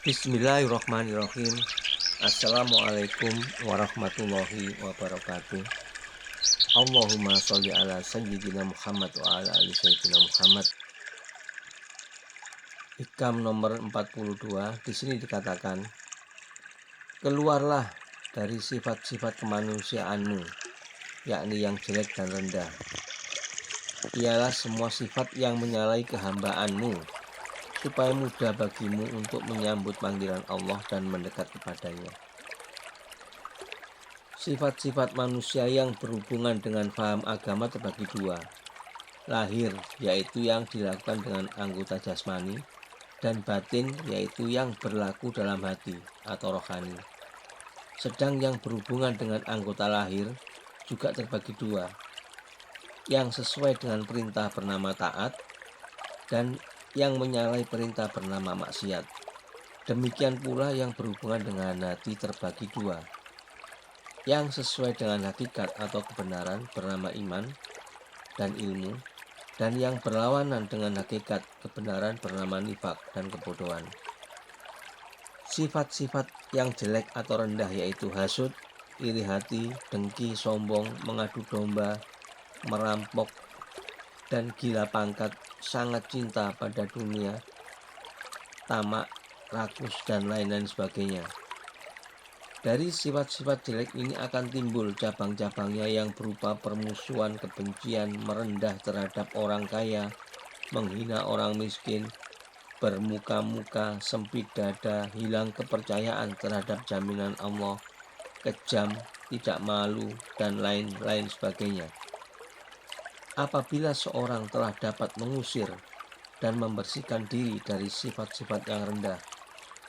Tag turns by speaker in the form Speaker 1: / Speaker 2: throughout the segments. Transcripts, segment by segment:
Speaker 1: Bismillahirrahmanirrahim. Assalamualaikum warahmatullahi wabarakatuh. Allahumma sholli ala sayyidina Muhammad wa ala ali sayyidina Muhammad. Hikam nomor 42 di sini dikatakan, keluarlah dari sifat-sifat kemanusiaanmu, yakni yang jelek dan rendah. Ialah semua sifat yang menyalahi kehambaanmu, supaya mudah bagimu untuk menyambut panggilan Allah dan mendekat kepadanya. Sifat-sifat manusia yang berhubungan dengan paham agama terbagi dua. Lahir, yaitu yang dilakukan dengan anggota jasmani, dan batin, yaitu yang berlaku dalam hati atau rohani. Sedang yang berhubungan dengan anggota lahir juga terbagi dua. Yang sesuai dengan perintah bernama taat, dan yang menyalahi perintah bernama maksiat. Demikian pula yang berhubungan dengan hati terbagi dua. Yang sesuai dengan hakikat atau kebenaran bernama iman dan ilmu, dan yang berlawanan dengan hakikat kebenaran bernama nifak dan kebodohan. Sifat-sifat yang jelek atau rendah yaitu hasud, iri hati, dengki, sombong, mengadu domba, merampok, dan gila pangkat, sangat cinta pada dunia, tamak, rakus, dan lain-lain sebagainya. Dari sifat-sifat jelek ini akan timbul cabang-cabangnya yang berupa permusuhan, kebencian, merendah terhadap orang kaya, menghina orang miskin, bermuka-muka, sempit dada, hilang kepercayaan terhadap jaminan Allah, kejam, tidak malu, dan lain-lain sebagainya. Apabila seorang telah dapat mengusir dan membersihkan diri dari sifat-sifat yang rendah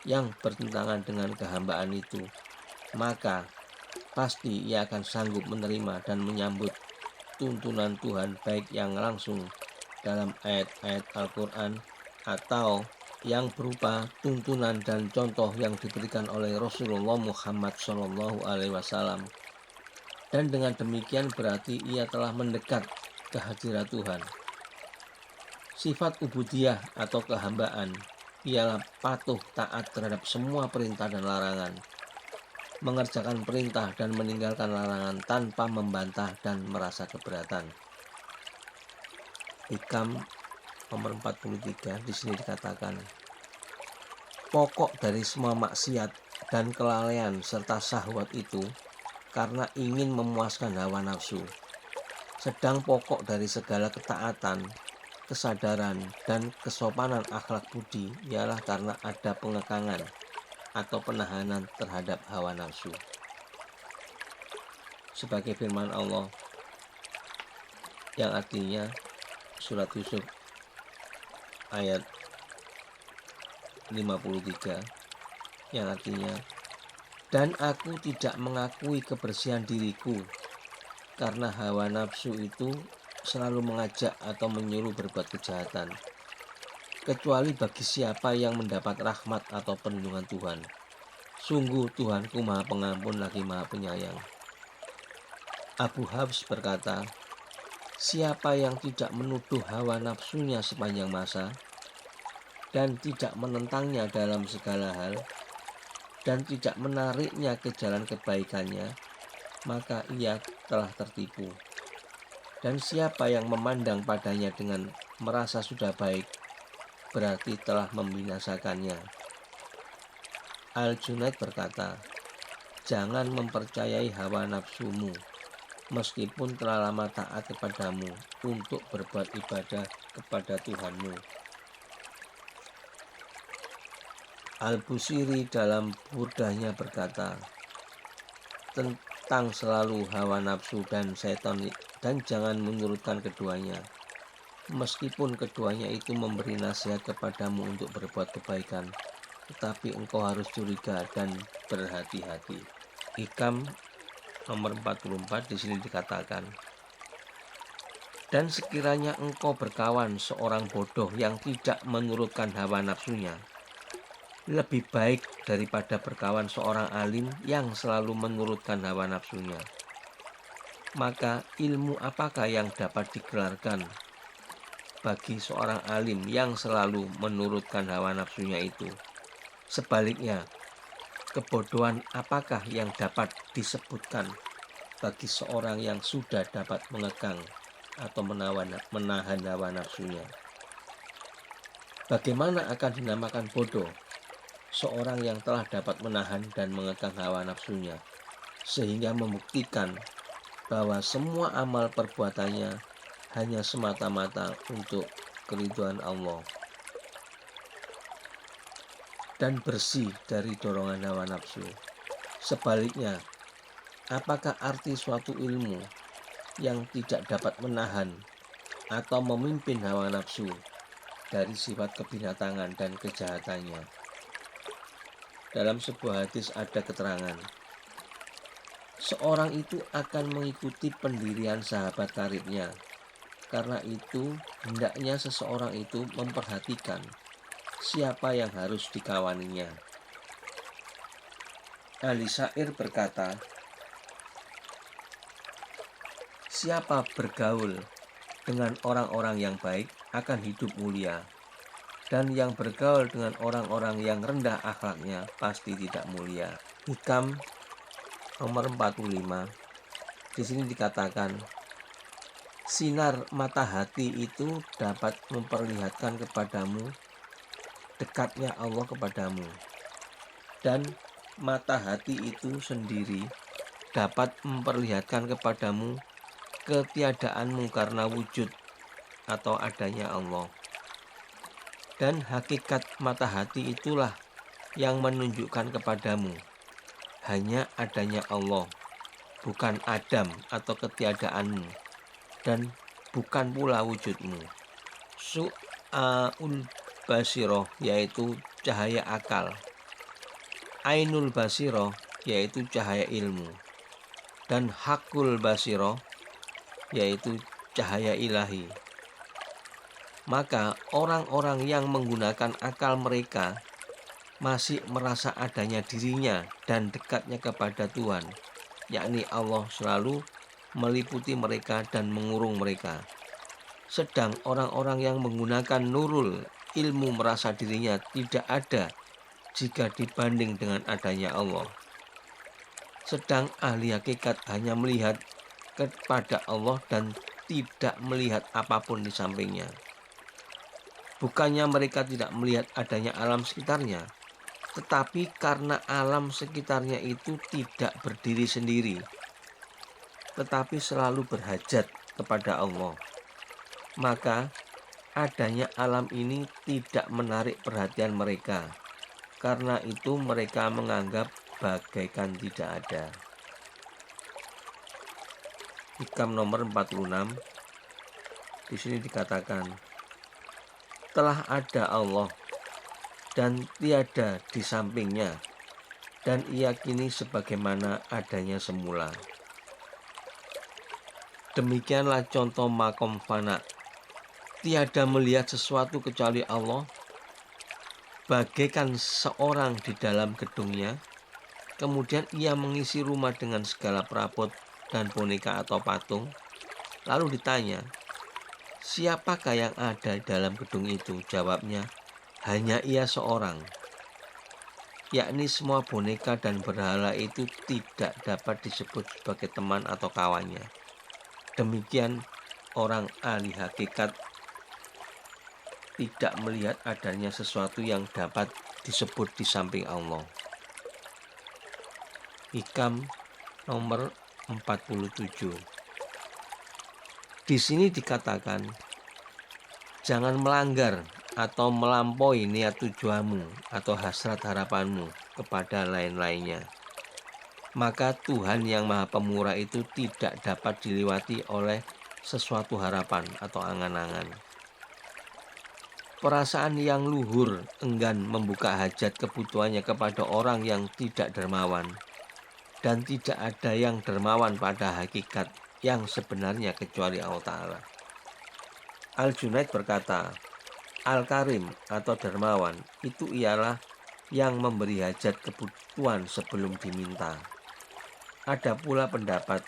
Speaker 1: yang bertentangan dengan kehambaan itu, maka pasti ia akan sanggup menerima dan menyambut tuntunan Tuhan, baik yang langsung dalam ayat-ayat Al-Quran atau yang berupa tuntunan dan contoh yang diberikan oleh Rasulullah Muhammad SAW. Dan dengan demikian berarti ia telah mendekat ke hadirat Tuhan. Sifat ubudiyah atau kehambaan ialah patuh taat terhadap semua perintah dan larangan, mengerjakan perintah dan meninggalkan larangan tanpa membantah dan merasa keberatan. Hikam nomor 43 di sini dikatakan, pokok dari semua maksiat dan kelalaian serta syahwat itu karena ingin memuaskan hawa nafsu. Sedang pokok dari segala ketaatan, kesadaran, dan kesopanan akhlak budi ialah karena ada pengekangan atau penahanan terhadap hawa nafsu. Sebagai firman Allah yang artinya surat Yusuf ayat 53 yang artinya, dan aku tidak mengakui kebersihan diriku karena hawa nafsu itu selalu mengajak atau menyuruh berbuat kejahatan, kecuali bagi siapa yang mendapat rahmat atau perlindungan Tuhan. Sungguh Tuhanku Maha Pengampun lagi Maha Penyayang. Abu Habs berkata, siapa yang tidak menuduh hawa nafsunya sepanjang masa dan tidak menentangnya dalam segala hal dan tidak menariknya ke jalan kebaikannya, maka ia telah tertipu. Dan siapa yang memandang padanya dengan merasa sudah baik, berarti telah membinasakannya. Al-Junaid berkata, jangan mempercayai hawa nafsumu, meskipun telah lama taat kepadamu untuk berbuat ibadah kepada Tuhanmu. Al-Busiri dalam burdahnya berkata tentang selalu hawa nafsu dan setan, dan jangan menurutkan keduanya, meskipun keduanya itu memberi nasihat kepadamu untuk berbuat kebaikan, tetapi engkau harus curiga dan berhati-hati. Hikam nomor 44 di sini dikatakan, dan sekiranya engkau berkawan seorang bodoh yang tidak menurutkan hawa nafsunya, lebih baik daripada berkawan seorang alim yang selalu menurutkan hawa nafsunya. Maka ilmu apakah yang dapat digelarkan bagi seorang alim yang selalu menurutkan hawa nafsunya itu? Sebaliknya, kebodohan apakah yang dapat disebutkan bagi seorang yang sudah dapat mengekang atau menahan hawa nafsunya? Bagaimana akan dinamakan bodoh seorang yang telah dapat menahan dan mengekang hawa nafsunya, sehingga membuktikan bahwa semua amal perbuatannya hanya semata-mata untuk keridhaan Allah dan bersih dari dorongan hawa nafsu. Sebaliknya, apakah arti suatu ilmu yang tidak dapat menahan atau memimpin hawa nafsu dari sifat kebinatangan dan kejahatannya? Dalam sebuah hadis ada keterangan, seorang itu akan mengikuti pendirian sahabat karibnya. Karena itu, hendaknya seseorang itu memperhatikan siapa yang harus dikawaninya. Ahli syair berkata, siapa bergaul dengan orang-orang yang baik akan hidup mulia, dan yang bergaul dengan orang-orang yang rendah akhlaknya pasti tidak mulia. Hikam nomor 45. Di sini dikatakan, sinar mata hati itu dapat memperlihatkan kepadamu dekatnya Allah kepadamu, dan mata hati itu sendiri dapat memperlihatkan kepadamu ketiadaanmu karena wujud atau adanya Allah. Dan hakikat mata hati itulah yang menunjukkan kepadamu hanya adanya Allah, bukan Adam atau ketiadaanmu, dan bukan pula wujudmu. Su'aul basiroh yaitu cahaya akal, ainul basiroh yaitu cahaya ilmu, dan hakul basiroh yaitu cahaya ilahi. Maka orang-orang yang menggunakan akal mereka masih merasa adanya dirinya dan dekatnya kepada Tuhan, yakni Allah selalu meliputi mereka dan mengurung mereka. Sedang orang-orang yang menggunakan nurul ilmu merasa dirinya tidak ada jika dibanding dengan adanya Allah. Sedang ahli hakikat hanya melihat kepada Allah dan tidak melihat apapun di sampingnya. Bukannya mereka tidak melihat adanya alam sekitarnya, tetapi karena alam sekitarnya itu tidak berdiri sendiri, tetapi selalu berhajat kepada Allah, maka adanya alam ini tidak menarik perhatian mereka. Karena itu mereka menganggap bagaikan tidak ada. Hikam nomor 46. Di sini dikatakan, telah ada Allah dan tiada di sampingnya, dan ia kini sebagaimana adanya semula. Demikianlah contoh makom fana. Tiada melihat sesuatu kecuali Allah, bagaikan seorang di dalam gedungnya, kemudian ia mengisi rumah dengan segala perabot dan boneka atau patung. Lalu ditanya, siapakah yang ada di dalam gedung itu? Jawabnya, hanya ia seorang. Yakni semua boneka dan berhala itu tidak dapat disebut sebagai teman atau kawannya. Demikian orang ahli hakikat tidak melihat adanya sesuatu yang dapat disebut di samping Allah. Hikam nomor 47. Di sini dikatakan, jangan melanggar atau melampaui niat tujuanmu atau hasrat harapanmu kepada lain-lainnya. Maka Tuhan yang Maha Pemurah itu tidak dapat diliwati oleh sesuatu harapan atau angan-angan. Perasaan yang luhur enggan membuka hajat kebutuhannya kepada orang yang tidak dermawan, dan tidak ada yang dermawan pada hakikat yang sebenarnya kecuali Allah Ta'ala. Al-Junaid berkata, Al-Karim atau dermawan itu ialah yang memberi hajat kebutuhan sebelum diminta. Ada pula pendapat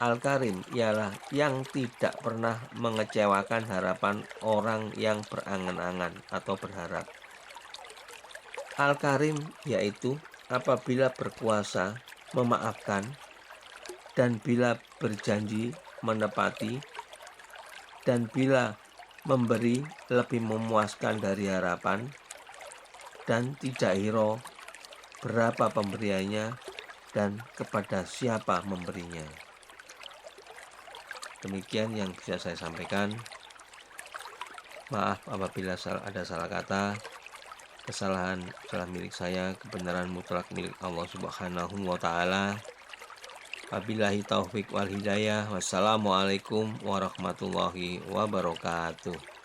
Speaker 1: Al-Karim ialah yang tidak pernah mengecewakan harapan orang yang berangan-angan atau berharap. Al-Karim yaitu apabila berkuasa memaafkan dan bila berjanji menepati dan bila memberi lebih memuaskan dari harapan dan tidak hiro berapa pemberiannya dan kepada siapa memberinya. Demikian yang bisa saya sampaikan. Maaf apabila ada salah kata. Kesalahan adalah milik saya, kebenaran mutlak milik Allah Subhanahu wa Ta'ala. Wabillahi taufik wal hidayah. Wassalamualaikum warahmatullahi wabarakatuh.